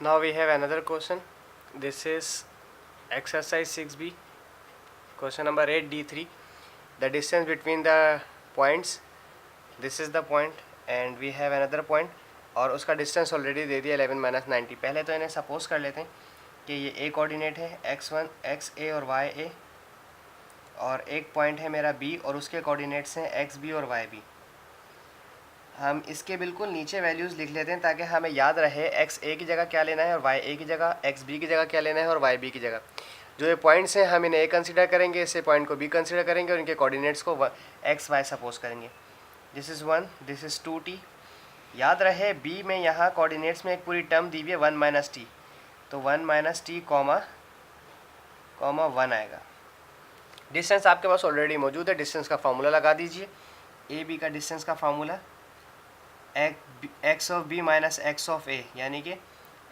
Now we have another question. This is exercise 6b, question number 8d3. The distance between the points, this is the point and we have another point, और उसका distance already दे दिया 11 minus 90। पहले तो इन्हें suppose कर लेते हैं कि ये ए कोऑर्डिनेट है x1 x a और y a, और एक पॉइंट है मेरा b और उसके कोऑर्डिनेट्स हैं x b और y b। हम इसके बिल्कुल नीचे वैल्यूज़ लिख लेते हैं ताकि हमें याद रहे एक्स ए की जगह क्या लेना है और वाई ए की जगह, एक्स बी की जगह क्या लेना है और वाई बी की जगह। जो ये पॉइंट्स हैं हम इन्हें ए कंसिडर करेंगे, इसे पॉइंट को बी कंसिडर करेंगे और इनके कोऑर्डिनेट्स को एक्स वाई सपोज करेंगे। This is 1, this is 2t। याद रहे बी में यहाँ कोऑर्डिनेट्स में एक पूरी टर्म दी हुई है 1 माइनस टी, तो 1 माइनस टी कॉमा 1 आएगा। डिस्टेंस आपके पास ऑलरेडी मौजूद है, डिस्टेंस का फार्मूला लगा दीजिए। ए बी का डिस्टेंस का formula X of B minus X of A, यानी कि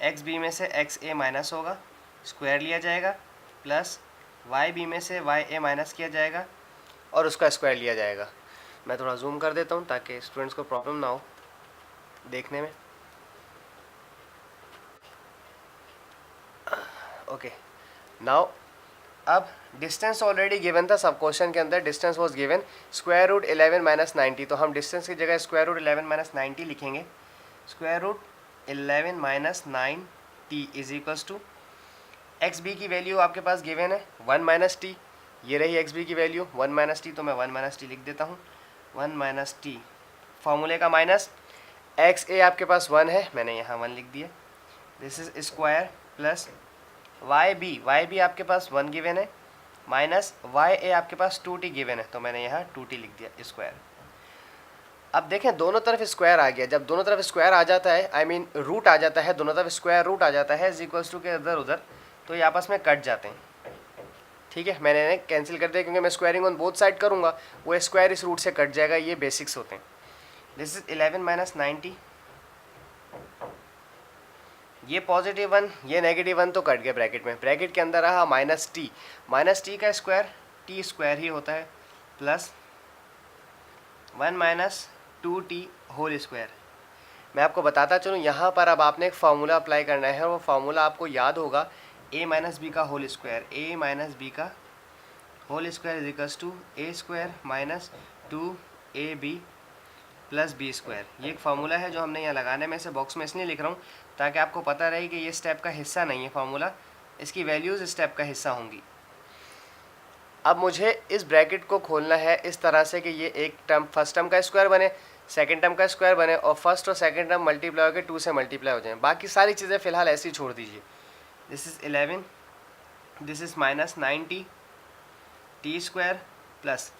एक्स बी में से एक्स ए माइनस होगा, स्क्वायर लिया जाएगा, प्लस वाई बी में से वाई ए माइनस किया जाएगा और उसका स्क्वायर लिया जाएगा। मैं थोड़ा जूम कर देता हूँ ताकि स्टूडेंट्स को प्रॉब्लम ना हो देखने में। ओके, नाउ अब डिस्टेंस ऑलरेडी गिवन था, सब क्वेश्चन के अंदर distance was given square root 11 minus 90, तो हम डिस्टेंस की जगह स्क्वायर रूट 11 माइनस 90 लिखेंगे। Square root 11 minus 9t is equals to X B की वैल्यू आपके पास गिवन है 1 माइनस टी, ये रही एक्स बी की वैल्यू 1 माइनस टी, तो मैं 1 माइनस टी लिख देता हूँ। 1 माइनस टी फॉर्मूले का माइनस एक्स ए आपके पास 1 है, मैंने यहाँ 1 लिख दिया। This is square plus Y B आपके पास 1 गिवन है, माइनस वाई ए आपके पास 2t गिवन है, तो मैंने यहाँ 2t लिख दिया स्क्वायर। अब देखें दोनों तरफ स्क्वायर आ गया, जब दोनों तरफ स्क्वायर आ जाता है, आई मीन रूट आ जाता है, दोनों तरफ स्क्वायर रूट आ जाता है इज इक्वल्स टू के इधर उधर, तो ये आपस में कट जाते हैं। ठीक है, मैंने इन्हें कैंसिल कर दिया क्योंकि मैं स्क्वायरिंग ऑन बोथ साइड करूँगा, वो स्क्वायर इस रूट से कट जाएगा, ये बेसिक्स होते हैं। दिस इज 11 माइनस 90, ये पॉजिटिव 1 ये नेगेटिव 1 तो कट गया ब्रैकेट में, ब्रैकेट के अंदर रहा माइनस टी का स्क्वायर, टी स्क्वायर ही होता है, plus 1 minus 2t whole square. मैं आपको बताता चलूँ यहाँ पर अब आपने एक फार्मूला अप्लाई करना है और वो फार्मूला आपको याद होगा a माइनस बी का whole square, a minus B का whole square is equals to A square minus 2ab plus B square. ये एक फार्मूला है जो हमने यहाँ लगाने में से बॉक्स में इसलिए लिख रहा हूँ ताकि आपको पता रहे कि ये स्टेप का हिस्सा नहीं है फार्मूला, इसकी वैल्यूज़ स्टेप का हिस्सा होंगी। अब मुझे इस ब्रैकेट को खोलना है इस तरह से कि ये एक टर्म फर्स्ट टर्म का स्क्वायर बने, सेकंड टर्म का स्क्वायर बने और फर्स्ट और सेकंड टर्म मल्टीप्लाई होकर 2 से मल्टीप्लाई हो जाए। बाकी सारी चीज़ें फ़िलहाल ऐसे ही छोड़ दीजिए। This is 11, this is minus 90 T square plus,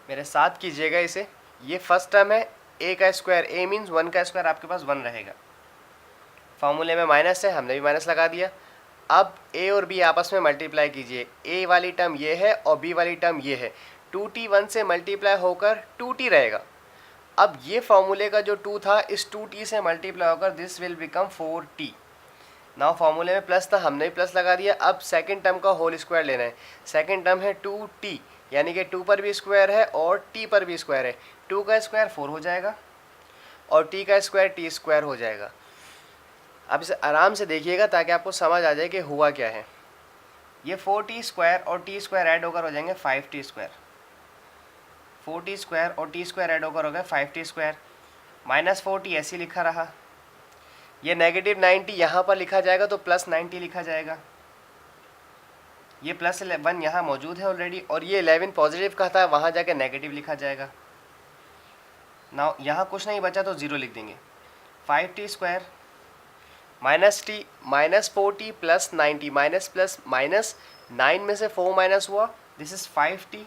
मेरे साथ कीजिएगा इसे, ये फर्स्ट टर्म है a का स्क्वायर, a मीन्स 1 का स्क्वायर आपके पास 1 रहेगा, फार्मूले में माइनस है हमने भी माइनस लगा दिया। अब a और b आपस में मल्टीप्लाई कीजिए, a वाली टर्म ये है और b वाली टर्म ये है, 2t 1 से मल्टीप्लाई होकर 2t रहेगा। अब ये फार्मूले का जो 2 था इस 2t से मल्टीप्लाई होकर this will become 4t। Now फार्मूले में प्लस था हमने भी प्लस लगा दिया। अब सेकंड टर्म का होल स्क्वायर लेना है, सेकंड टर्म है 2t, यानी कि 2 पर भी स्क्वायर है और t पर भी स्क्वायर है, 2 का स्क्वायर 4 हो जाएगा और t का स्क्वायर t स्क्वायर हो जाएगा। अब इसे आराम से देखिएगा ताकि आपको समझ आ जाए कि हुआ क्या है। ये 4t स्क्वायर और t स्क्वायर ऐड होकर हो जाएंगे 5t स्क्वायर, 4t स्क्वायर और t स्क्वायर ऐड होकर हो गया 5t स्क्वायर, माइनस 4t ऐसे लिखा रहा, ये नेगेटिव 90 यहाँ पर लिखा जाएगा तो प्लस 90 लिखा जाएगा, ये प्लस 1 यहाँ मौजूद है ऑलरेडी और ये 11 पॉजिटिव का था, वहाँ जाके नेगेटिव लिखा जाएगा। नाउ यहाँ कुछ नहीं बचा तो 0 लिख देंगे। 5t square minus T minus 4t plus 90, minus plus minus 9 में से 4 माइनस हुआ, this is 5t,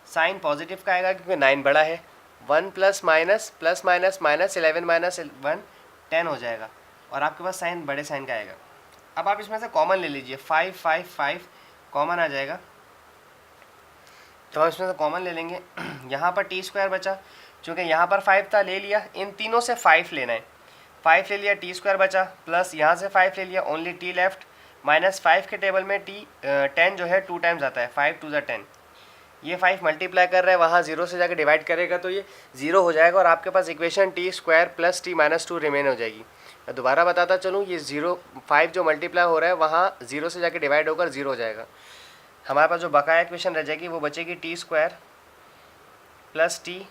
sign positive का आएगा क्योंकि 9 बड़ा है, 1 प्लस माइनस माइनस 11 माइनस 1 10 हो जाएगा और आपके पास साइन बड़े साइन का आएगा। अब आप इसमें से कॉमन ले लीजिए, 5 5 5 कॉमन आ जाएगा, तो हम इसमें से कॉमन ले लेंगे। यहाँ पर टी स्क्वायर बचा, चूँकि यहाँ पर 5 था ले लिया, इन तीनों से 5 लेना है, 5 ले लिया, टी स्क्वायर बचा, प्लस यहाँ से 5 ले लिया, ओनली टी लेफ्ट, माइनस 5 के टेबल में टी 10 जो है 2 टाइम्स आता है, 5 2 ज़ा 10, ये 5 मल्टीप्लाई कर रहा है, वहाँ 0 से जाकर डिवाइड करेगा तो ये 0 हो जाएगा और आपके पास equation T square plus T minus 2 remain हो जाएगी। मैं दोबारा बताता चलूँ, ये 5 जो मल्टीप्लाई हो रहा है वहाँ 0 से जाकर डिवाइड होकर 0 हो जाएगा। हमारे पास जो बकाया इक्वेशन रह जाएगी वो बचेगी T square plus T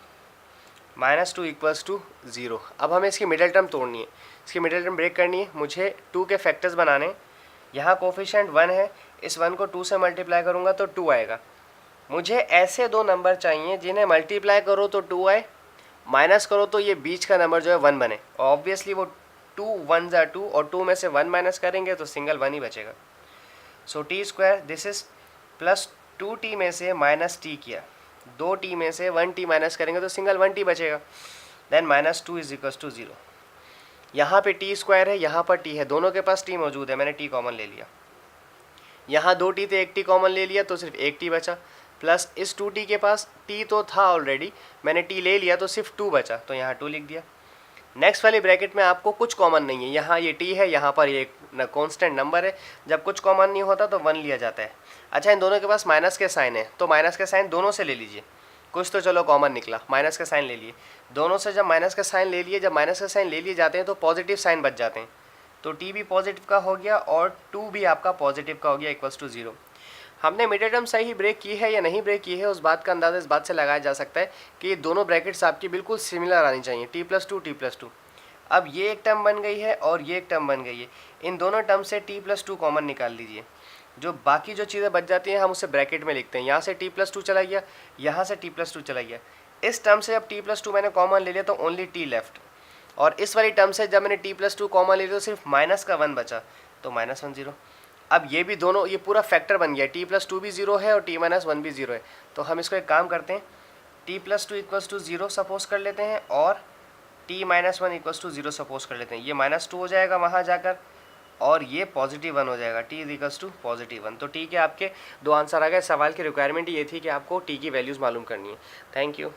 minus 2 equals to 0। अब हमें इसकी मिडिल टर्म तोड़नी है, इसकी मिडिल टर्म ब्रेक करनी है। मुझे 2 के फैक्टर्स बनाने, यहाँ कोफिशिएंट 1 है, इस 1 को 2 से मल्टीप्लाई करूँगा तो 2 आएगा। मुझे ऐसे दो नंबर चाहिए जिन्हें मल्टीप्लाई करो तो 2 आए, माइनस करो तो ये बीच का नंबर जो है 1 बने। ऑब्वियसली वो 2 1 ज़ा 2 और 2 में से 1 माइनस करेंगे तो सिंगल 1 ही बचेगा। So T square this is plus 2t में से माइनस टी किया, 2t में से 1t माइनस करेंगे तो सिंगल 1t बचेगा। Then minus 2 is equals to 0। यहाँ पे टी स्क्वायर है, यहाँ पर t है, दोनों के पास t मौजूद है, मैंने t कॉमन ले लिया। यहाँ 2t थे, 1t कॉमन ले लिया तो सिर्फ 1t बचा, प्लस इस 2t के पास t तो था ऑलरेडी, मैंने t ले लिया तो सिर्फ 2 बचा, तो यहाँ 2 लिख दिया। नेक्स्ट वाली ब्रैकेट में आपको कुछ कॉमन नहीं है, यहाँ ये t है, यहाँ पर ये कांस्टेंट नंबर है, जब कुछ कॉमन नहीं होता तो 1 लिया जाता है। अच्छा, इन दोनों के पास माइनस के साइन है तो माइनस के साइन दोनों से ले लीजिए, कुछ तो चलो कॉमन निकला, माइनस का साइन ले लिए। दोनों से जब माइनस का साइन ले लिए, जब माइनस का साइन ले लिए जाते हैं तो पॉजिटिव साइन बच जाते हैं, तो t भी पॉजिटिव का हो गया और 2 भी आपका पॉजिटिव का हो गया इक्वल्स टू 0। हमने मिडिल टर्म सही ब्रेक की है या नहीं ब्रेक की है, उस बात का अंदाज़ा इस बात से लगाया जा सकता है कि ये दोनों ब्रैकेट्स आपकी बिल्कुल सिमिलर आनी चाहिए, t+2 t+2। अब ये एक टर्म बन गई है और ये एक टर्म बन गई है, इन दोनों टर्म से t+2 कॉमन निकाल लीजिए। जो बाकी जो चीज़ें बच जाती हैं हम उसे ब्रैकेट में लिखते हैं, यहाँ से t+2 चला गया, यहाँ से t+2 चला गया। इस टर्म से जब t+2 मैंने कॉमन ले लिया तो ओनली t लेफ्ट, और इस वाली टर्म से जब मैंने t+2 कॉमन ले लिया तो सिर्फ माइनस का 1 बचा, तो -1 0। अब ये भी दोनों, ये पूरा फैक्टर बन गया, t+2 भी 0 है और t-1 भी 0 है, तो हम इसको एक काम करते हैं, t+2 इक्वल्स टू 0 सपोज कर लेते हैं और t-1 इक्वल्स टू 0 सपोज कर लेते हैं। ये -2 हो जाएगा वहाँ जाकर और ये +1 हो जाएगा, t इक्वल्स टू +1। तो t के आपके 2 आंसर आ गए। सवाल की रिक्वायरमेंट ये थी कि आपको t की वैल्यूज़ मालूम करनी है। Thank you.